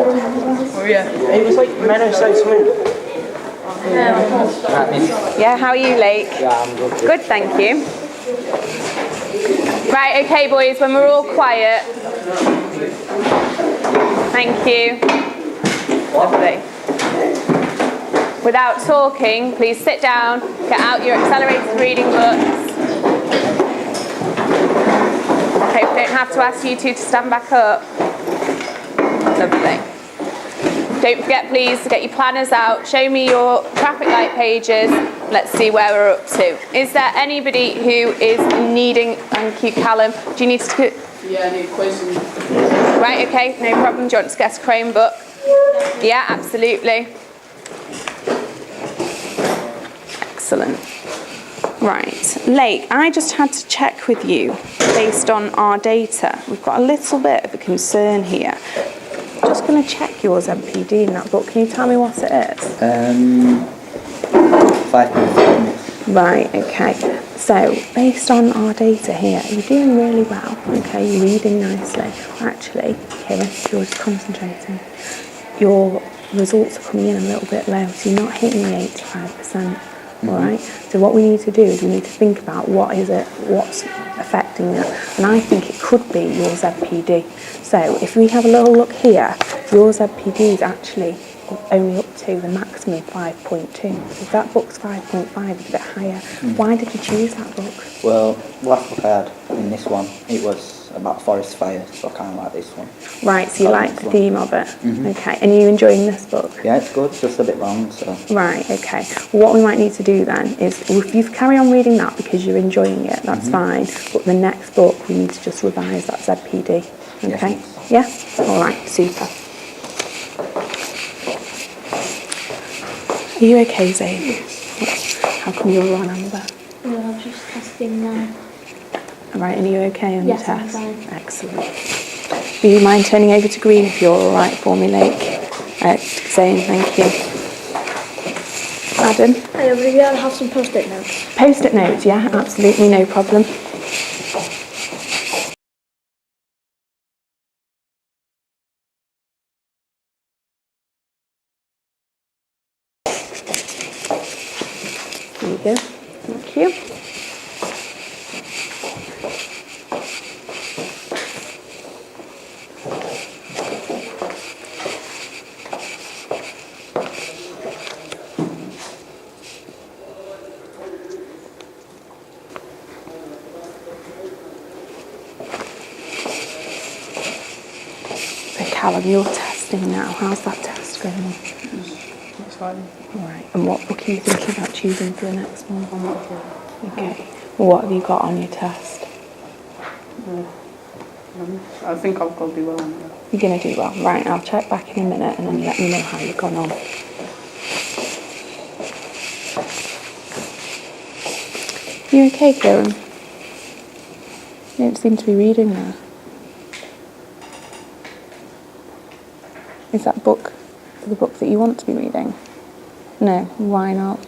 Oh yeah. It was like Meadow said something. Yeah, how are you, Lake? Yeah, I'm good. Good, thank you. Right, okay, boys, when we're all quiet. Thank you. Lovely. Without talking, please sit down, get out your accelerated reading books. Okay, we don't have to ask you two to stand back up. Lovely. Don't forget, please, to get your planners out. Show me your traffic light pages. Let's see where we're up to. Is there anybody who is needing, thank you, Callum. Do you need to... Yeah, I need quizzing. Right, okay, no problem. Do you want to get a Chromebook? Yeah, absolutely. Excellent. Right, Lake, I just had to check with you based on our data. We've got a little bit of a concern here. Just going to check yours MPD in that book. Can you tell me what it is? 5.7. Right, okay. So, based on our data here, you're doing really well. Okay, you're reading nicely. Actually, Kieran, you're just concentrating. Your results are coming in a little bit low, so you're not hitting the 85%. All right. So what we need to do is we need to think about what's affecting that, and I think it could be your ZPD. So if we have a little look here, your ZPD is actually only up to the maximum 5.2. If that book's 5.5, it's a bit higher. Why did you choose that book? Well, last book I had in this one, it was about forest fire, so I kind of like this one. Right, so you like the theme of it. Okay, and are you enjoying this book? Yeah, it's good, it's just a bit long, so... Right, okay. Well, what we might need to do then is, if you carry on reading that because you're enjoying it, that's fine, but the next book, we need to just revise that ZPD. Okay? Yes. Yeah? All right, super. Are you okay, Zayn? How come you're on amber? No, I'm just testing now. All right, and are you okay on your Yes, I'm test? fine. Excellent. Do you mind turning over to green if you're all right for me, Lake? Zayn, thank you. Adam? Would you rather have some post-it notes? Post-it notes, yeah, absolutely, no problem. There you go. Thank you. So Callum, you're testing now. How's that test going? It's fine. Right, and what book are you thinking about choosing for the next one? I'm not sure. Okay. Well, what have you got on your test? I think I'll probably well on that. You're going to do well. Right, I'll check back in a minute and then let me know how you've gone on. You okay, Kieran? You don't seem to be reading there. Is that book the book that you want to be reading? No, why not?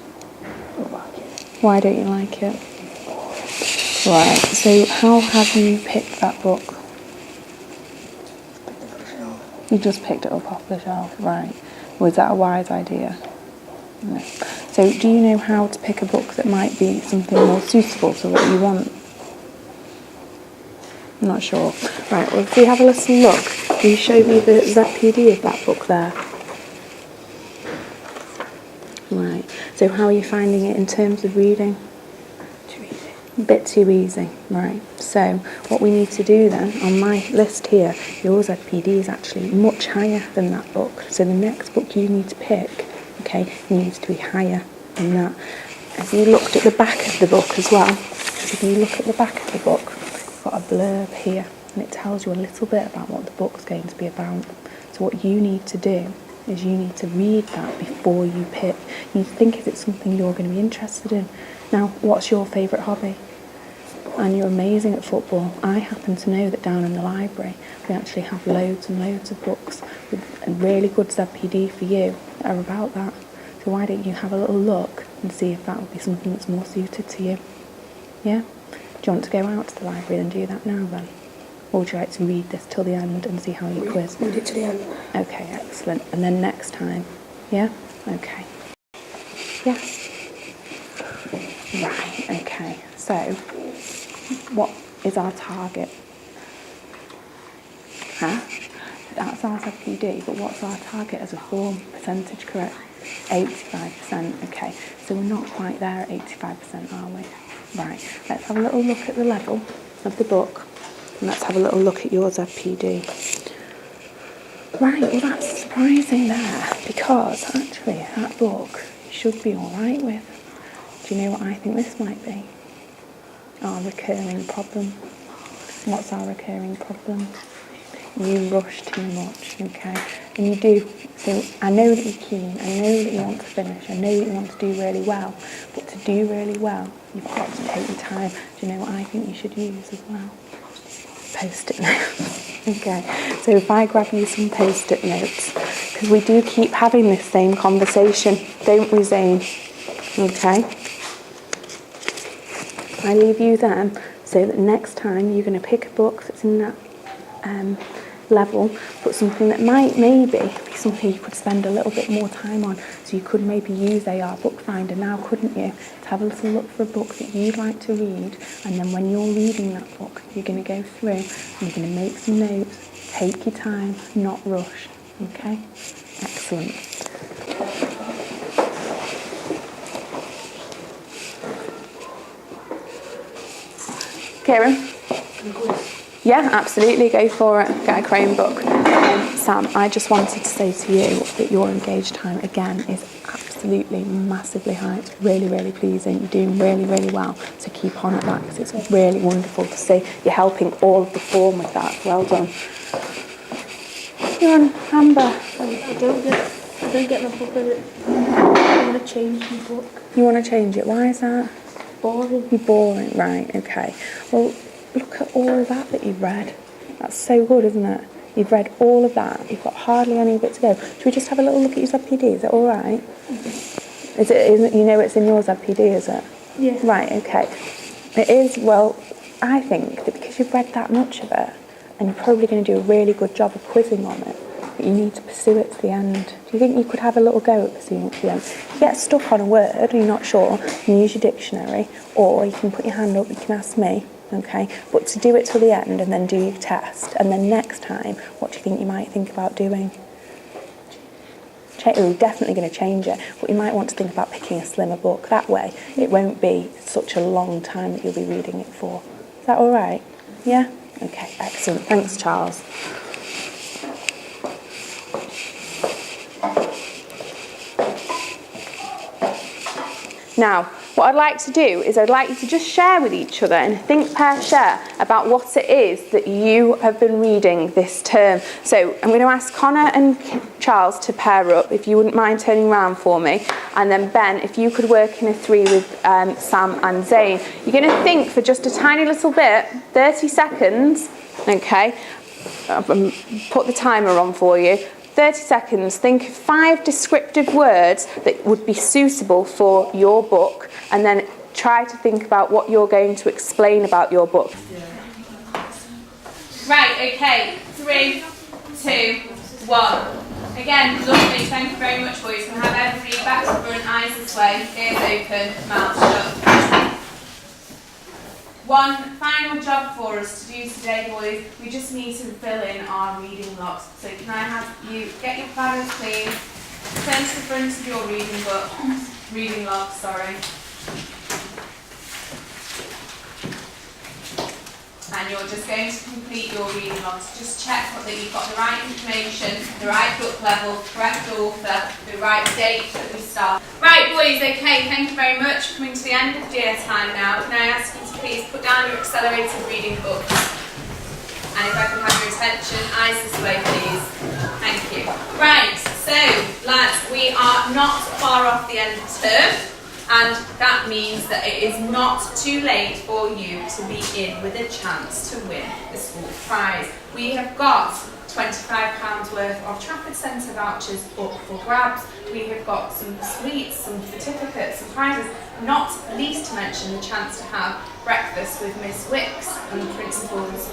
Why don't you like it? Right, so how have you picked that book? You just picked it up off the shelf, right. Was that a wise idea? No. So do you know how to pick a book that might be something more suitable to what you want? I'm not sure. Right, well, if we have a little look, can you show me the ZPD of that book there? Right, so how are you finding it in terms of reading? Too easy. A bit too easy, right. So what we need to do then, on my list here, your ZPD is actually much higher than that book. So the next book you need to pick, okay, needs to be higher than that. Have you looked at the back of the book as well? Because if you look at the back of the book, you've got a blurb here, and it tells you a little bit about what the book's going to be about. So what you need to do is you need to read that before you pick. You need to think if it's something you're going to be interested in. Now, what's your favourite hobby? And you're amazing at football. I happen to know that down in the library we actually have loads and loads of books with a really good ZPD for you that are about that. So why don't you have a little look and see if that would be something that's more suited to you? Yeah? Do you want to go out to the library and do that now then? or would you like to read this till the end and see how you quiz? Read it to the end. Okay, excellent. And then next time, yeah? Okay. Yes. Right, okay. So, what is our target? Huh? That's our ZPD, but what's our target as a form? Percentage, correct? 85%, okay. So we're not quite there at 85%, are we? Right, let's have a little look at the level of the book, and let's have a little look at your ZPD. Right, well that's surprising there, because actually that book you should be alright with. Do you know what I think this might be? Our recurring problem. What's our recurring problem? You rush too much, okay? And you do. So I know that you're keen, I know that you want to finish, I know that you want to do really well, but to do really well, you've got to take your time. Do you know what I think you should use as well? Post-it notes. Okay, so if I grab you some post-it notes, because we do keep having this same conversation, don't we, Zane? Okay? I leave you them so that next time you're going to pick a book that's in that level, but something that might maybe be something you could spend a little bit more time on. So you could maybe use AR Bookfinder now, couldn't you, to have a little look for a book that you'd like to read, and then when you're reading that book, you're going to go through and you're going to make some notes, take your time, not rush. Okay? Excellent. Kieran? Yeah, absolutely, go for it. Get a Chromebook. Sam, I just wanted to say to you that your engaged time, again, is absolutely massively high. It's really, really pleasing. You're doing really, really well. So keep on at that, because it's really wonderful to see you're helping all of the form with that. Well done. You're on Amber. I don't get my book with it. I want to change the book. You want to change it? Why is that? Boring. You're boring, right, okay. Well, look at all that you've read. That's so good, isn't it? You've read all of that. You've got hardly any bit to go. Should we just have a little look at your ZPD? Is it all right? Mm-hmm. Is it, you know it's in your ZPD, is it? Yeah. Right, okay. It is, well, I think that because you've read that much of it, and you're probably going to do a really good job of quizzing on it, that you need to pursue it to the end. Do you think you could have a little go at pursuing it to the end? If you get stuck on a word and you're not sure, you can use your dictionary, or you can put your hand up, you can ask me, okay? But to do it till the end and then do your test, and then next time, what do you think you might think about doing? We're definitely going to change it, but you might want to think about picking a slimmer book. That way, it won't be such a long time that you'll be reading it for. Is that all right? Yeah? Okay, excellent. Thanks, Charles. Now, what I'd like to do is I'd like you to just share with each other and think, pair, share about what it is that you have been reading this term. So I'm going to ask Connor and Charles to pair up, if you wouldn't mind turning around for me. And then Ben, if you could work in a three with Sam and Zane. You're going to think for just a tiny little bit, 30 seconds, okay? Put the timer on for you. 30 seconds, think of 5 descriptive words that would be suitable for your book, and then try to think about what you're going to explain about your book. Right, okay, 3, 2, 1. Again, lovely, thank you very much, boys. We'll have everybody back to front, eyes this way, ears open, mouth shut. One final job for us to do today, boys. We just need to fill in our reading logs. So can I have you get your planners, please? Turn to the front of your reading log, sorry. And you're just going to complete your reading logs. Just check that you've got the right information, the right book level, correct author, the right date that we start. Right, boys, okay, thank you very much. Coming to the end of year time now. Can I ask you to please put down your accelerated reading books? And if I can have your attention, eyes this way, please. Thank you. Right, so, lads, we are not far off the end of the term. and that means that it is not too late for you to be in with a chance to win the school prize. We have got £25 worth of Trafford Centre vouchers up for grabs. We have got some sweets, some certificates, some prizes, not least to mention the chance to have breakfast with Miss Wicks and the principal's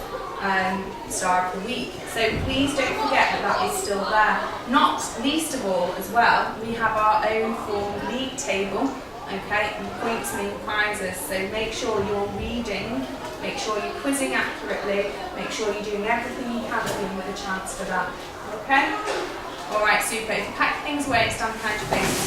star of the week. So please don't forget that that is still there. Not least of all as well, we have our own form league table, okay, and points mean prizes. So make sure you're reading, make sure you're quizzing accurately, make sure you're doing everything you can to win with a chance for that, okay? Alright, super. If you pack things away, stand behind your face.